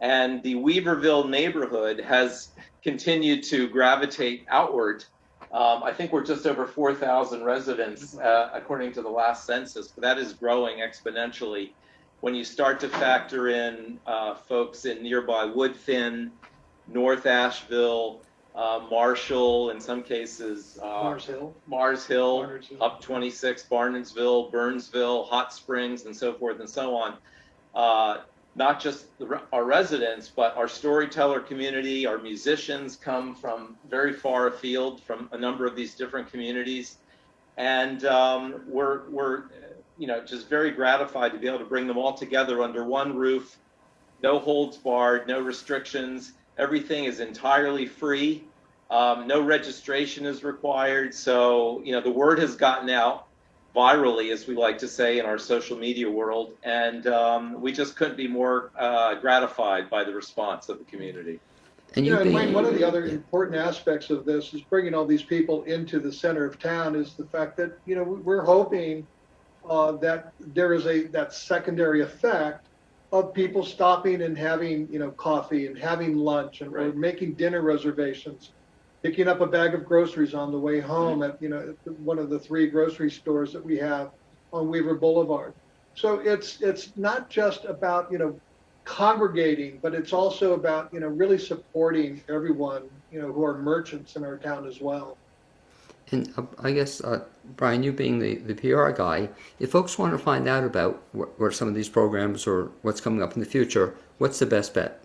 And the Weaverville neighborhood has continued to gravitate outward. I think we're just over 4,000 residents, according to the last census, but that is growing exponentially. When you start to factor in folks in nearby Woodfin, North Asheville, Marshall, in some cases, Mars Hill, up 26, Barnesville, Burnsville, Hot Springs, and so forth and so on. Not just our residents, but our storyteller community, our musicians come from very far afield from a number of these different communities. And we're just very gratified to be able to bring them all together under one roof. No holds barred, no restrictions. Everything is entirely free. No registration is required. So, the word has gotten out virally, as we like to say in our social media world. And we just couldn't be more gratified by the response of the community. And And Wayne, one of the other important aspects of this is bringing all these people into the center of town is the fact that, we're hoping that there is that secondary effect of people stopping and having, coffee and having lunch and or making dinner reservations, picking up a bag of groceries on the way home at, one of the 3 grocery stores that we have on Weaver Boulevard. So it's not just about, congregating, but it's also about, really supporting everyone, who are merchants in our town as well. And I guess, Brian, you being the PR guy, if folks want to find out about what some of these programs or what's coming up in the future, what's the best bet?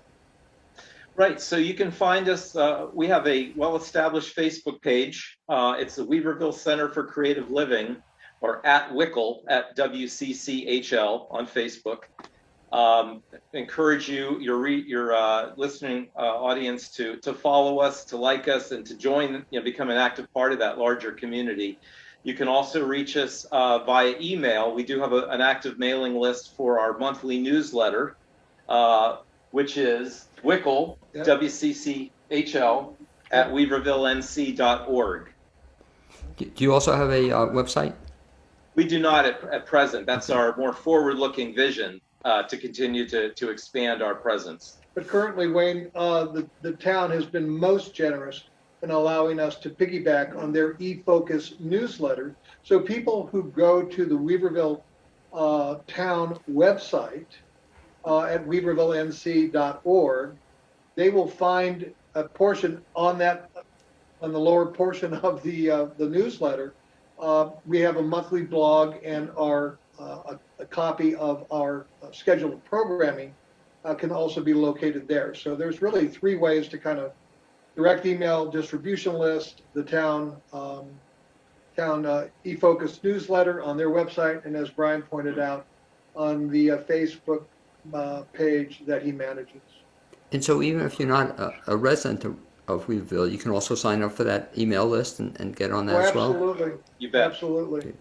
Right. So you can find us. We have a well-established Facebook page. It's the Weaverville Center for Creative Living, or at WICL, at WCCHL on Facebook. Encourage your listening audience to follow us, to like us, and to join, become an active part of that larger community. You can also reach us via email. We do have an active mailing list for our monthly newsletter, which is WICL, WCCHL, at weavervillenc.org. Do you also have a website? We do not at present. That's our more forward-looking vision. To continue to expand our presence. But currently, Wayne, the town has been most generous in allowing us to piggyback on their eFocus newsletter. So people who go to the Weaverville town website at weavervillenc.org, they will find a portion on the lower portion of the newsletter. We have a monthly blog and a copy of our schedule of programming can also be located there. So there's really 3 ways to kind of direct email distribution list, the town eFocus newsletter on their website, and as Brian pointed out, on the Facebook page that he manages. And so even if you're not a resident of Weaverville, you can also sign up for that email list and get on that as well? Absolutely. You bet. Absolutely.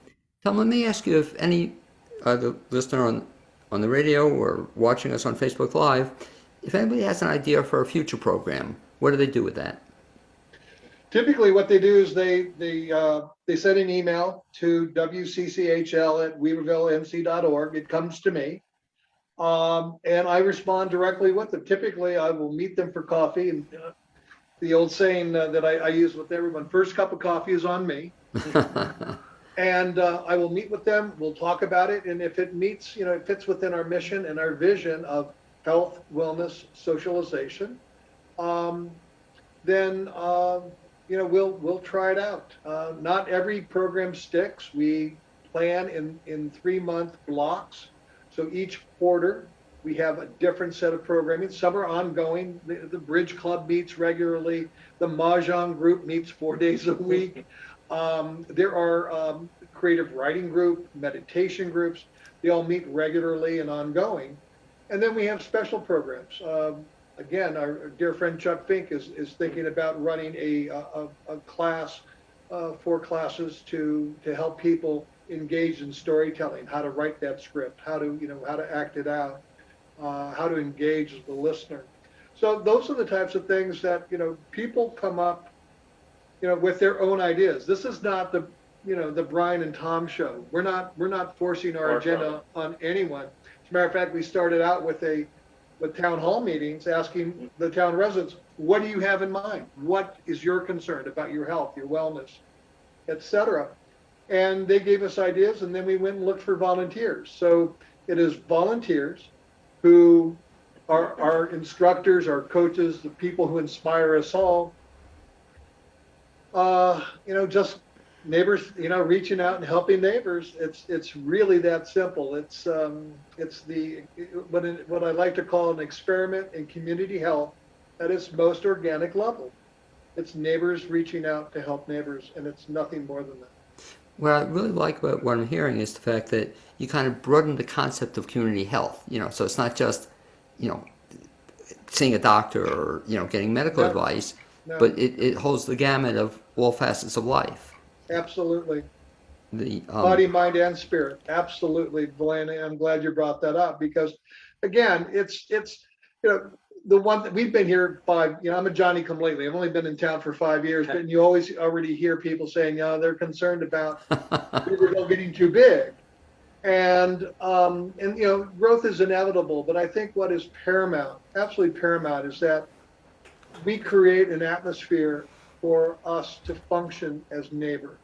Tom, let me ask you if any the listener on the radio or watching us on Facebook Live, if anybody has an idea for a future program, what do they do with that? Typically what they do is they send an email to wcchl@weavervillenc.org. It comes to me. And I respond directly with them. Typically I will meet them for coffee, and the old saying that I use with everyone, first cup of coffee is on me. And I will meet with them. We'll talk about it. And if it meets, it fits within our mission and our vision of health, wellness, socialization, then, we'll try it out. Not every program sticks. We plan in 3-month blocks. So each quarter we have a different set of programming. Some are ongoing. The Bridge Club meets regularly. The Mahjong group meets 4 days a week. There are creative writing group, meditation groups. They all meet regularly and ongoing. And then we have special programs. Again, our dear friend Chuck Fink is thinking about running a class, 4 classes to help people engage in storytelling, how to write that script, how to act it out, how to engage the listener. So those are the types of things that, people come up with their own ideas. This is not the Brian and Tom show. We're not forcing our agenda on anyone. As a matter of fact, we started out with town hall meetings asking the town residents, what do you have in mind? What is your concern about your health, your wellness, etc.? And they gave us ideas, and then we went and looked for volunteers. So it is volunteers who are our instructors, our coaches, the people who inspire us all. Just neighbors, reaching out and helping neighbors. It's really that simple. It's what I like to call an experiment in community health at its most organic level. It's neighbors reaching out to help neighbors, and it's nothing more than that. What I really like about what I'm hearing is the fact that you kind of broaden the concept of community health. So it's not just, you know, seeing a doctor or, getting medical No, advice, no, but it holds the gamut of all facets of life. absolutely. The Body, mind, and spirit. Absolutely, Blaine. I'm glad you brought that up because, again, it's the one that we've been here five. I'm a Johnny come lately. I've only been in town for 5 years, but you always already hear people saying, they're concerned about Weaverville getting too big, and growth is inevitable. But I think what is paramount, absolutely paramount, is that we create an atmosphere for us to function as neighbors.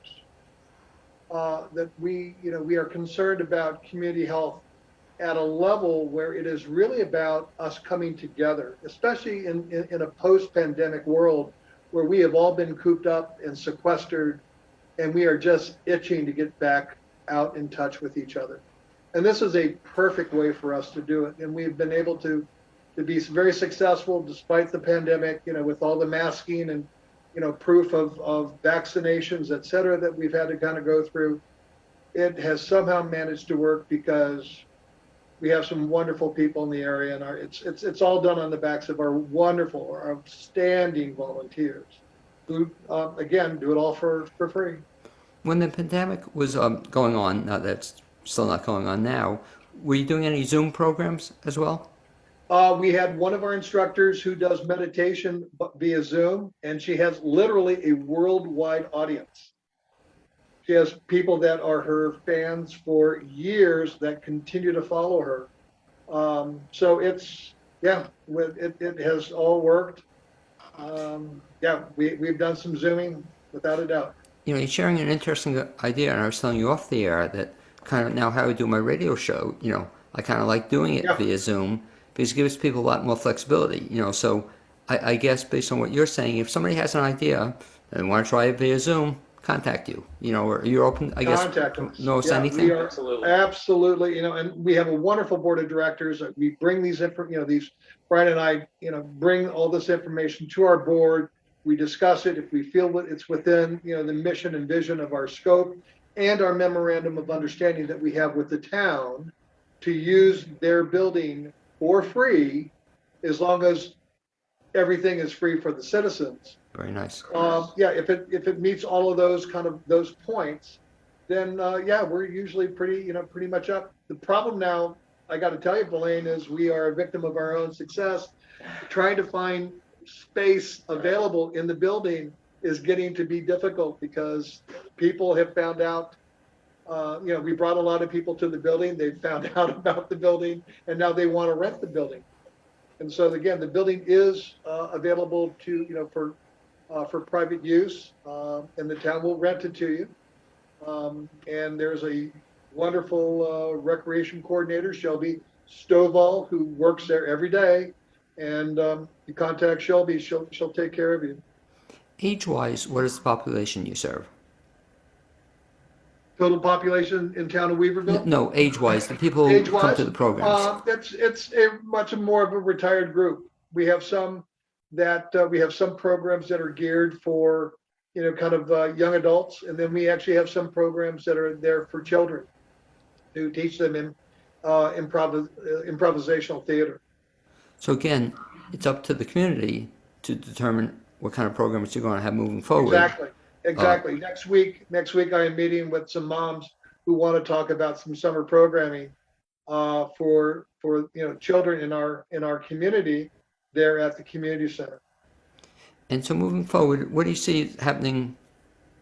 That we are concerned about community health at a level where it is really about us coming together, especially in a post-pandemic world where we have all been cooped up and sequestered, and we are just itching to get back out in touch with each other. And this is a perfect way for us to do it. And we've been able to be very successful despite the pandemic, with all the masking and proof of vaccinations, et cetera, that we've had to kind of go through. It has somehow managed to work because we have some wonderful people in the area, and it's all done on the backs of our wonderful, our outstanding volunteers who, again, do it all for free. when the pandemic was going on, now that's still not going on now, were you doing any Zoom programs as well? We had one of our instructors who does meditation via Zoom, and she has literally a worldwide audience. She has people that are her fans for years that continue to follow her. So it has all worked. We've done some Zooming without a doubt. You're sharing an interesting idea, and I was telling you off the air that kind of now how I do my radio show, I kind of like doing it via Zoom because it gives people a lot more flexibility, So I guess based on what you're saying, if somebody has an idea and want to try it via Zoom, contact you, or you're open, I guess, Contact us. knows Yeah, anything? we are absolutely, and we have a wonderful board of directors. We bring these Brian and I, bring all this information to our board. We discuss it. If we feel that it's within, the mission and vision of our scope and our memorandum of understanding that we have with the town to use their building for free, as long as everything is free for the citizens. Very nice. If it meets all of those points, then we're usually pretty much up. The problem now, I got to tell you, Blaine, is we are a victim of our own success. Trying to find space available in the building is getting to be difficult because people have found out. We brought a lot of people to the building. They found out about the building, and now they want to rent the building. And so again, the building is available to for private use, and the town will rent it to you. And there's a wonderful recreation coordinator, Shelby Stovall, who works there every day. And you contact Shelby, she'll take care of you. Age-wise, what is the population you serve? Total population in town of Weaverville? No, age-wise, the people who come to the programs. It's a much more of a retired group. We have some programs that are geared for young adults, and then we actually have some programs that are there for children to teach them in improvisational theater. So again, it's up to the community to determine what kind of programs you're going to have moving forward. Exactly. Next week I am meeting with some moms who want to talk about some summer programming for children in our community there at the community center. And so moving forward, what do you see happening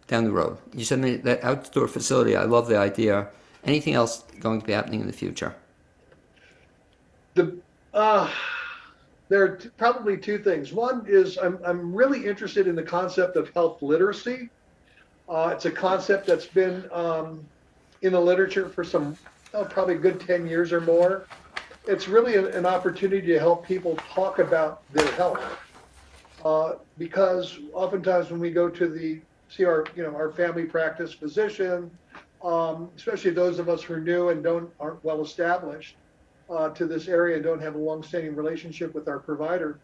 down the road? You said that outdoor facility, I love the idea. Anything else going to be happening in the future? There are probably two things. One is I'm really interested in the concept of health literacy. It's a concept that's been in the literature for probably a good 10 years or more. It's really an opportunity to help people talk about their health. Because oftentimes when we go to see our family practice physician, especially those of us who are new and aren't well established to this area and don't have a long-standing relationship with our provider,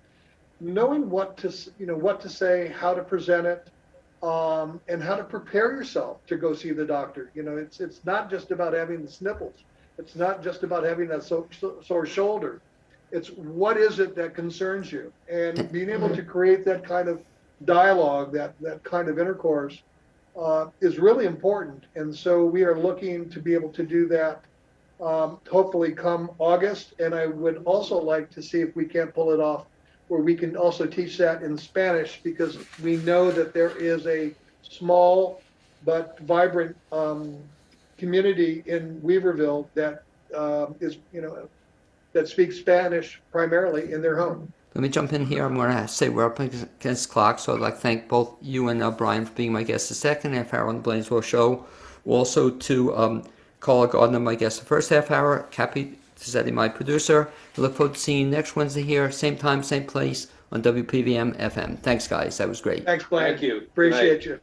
knowing what to say, how to present it, and how to prepare yourself to go see the doctor. You know, it's not just about having the sniffles. It's not just about having that sore shoulder. It's what is it that concerns you, and being able to create that kind of dialogue, that kind of intercourse, is really important. And so we are looking to be able to do that, hopefully come August. And I would also like to see if we can't pull it off where we can also teach that in Spanish, because we know that there is a small but vibrant community in Weaverville that is, you know, that speaks Spanish primarily in their home. Let me jump in here. I'm going to say we're up against the clock, so I'd like to thank both you and Brian for being my guest the second half hour on the BLAINESWORLD show. Also to Karla, Gardner, my guest the first half hour. Cappy Tizzetti, my producer. I look forward to seeing you next Wednesday here, same time, same place on WPVM FM. Thanks, guys. That was great. Thanks, Blaine. Thank you. Appreciate you.